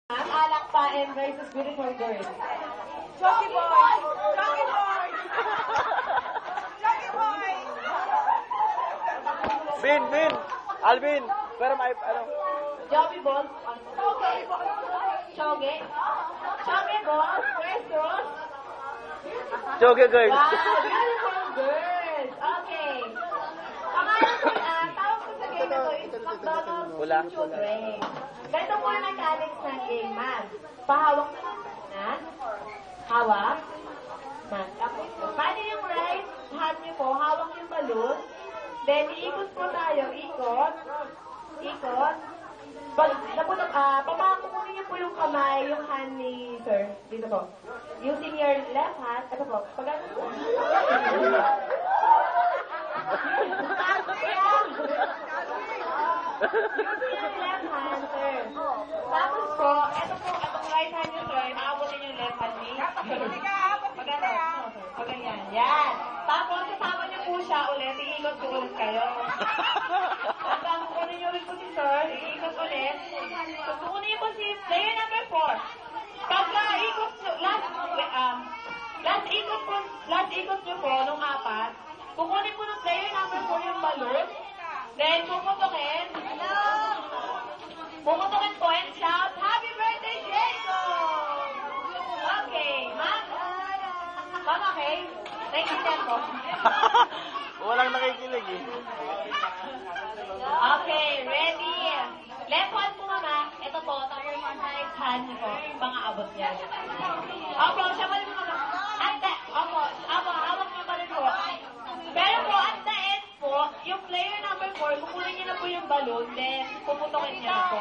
Alakpain versus Beautiful Girls. Jockey boy! Jockey boy! Jockey boy! Bin! Alvin! Pero may, ano? Jockey ball. Choge. Choge ball versus Joge girl. wow, Beautiful Girls. Okay. Tawag ko sa game na to is McDonald's Pula. Children. Ganito po yung mechanics ng game, ma'am. Pahawak na. Hawak. Man. Okay. Pwede yung right hand niyo po, hawak yung balloon. Then, iikot po tayo. Ikot. Pamakukunin niyo po yung kamay, yung hand ni sir. Dito po. Using your left hand. Ito po. Pag-ano po. Using your left hand, sir. Tapos po, itong right hand niyo, sir, nakabutin yung left hand ni Pag-ganyan. Yan. Tapos, kasama niyo po siya ulit. Iikot po ulit kayo. Hanggang kukunin niyo ulit po si sir. Iikot ulit. So, kukunin niyo po si player number 4. Pagka ikot niyo, last ikot niyo po, nung 4, kukunin po ng player number 4 yung balloon. Then, puputokin po and shout, Happy Birthday, Jacob! Okay, ma'am, okay? Naintindihan ko. Walang nakikinig eh. Okay, ready? Left hand po, mama. Ito po, tapos yung right hand niyo po, pang-aabot niya. Opo, siya pa rin po, mama. Hawak niyo pa rin po. Pero po, at the end po, yung player number 4, kukunin niyo na po yung balloon, then puputokin niya na po.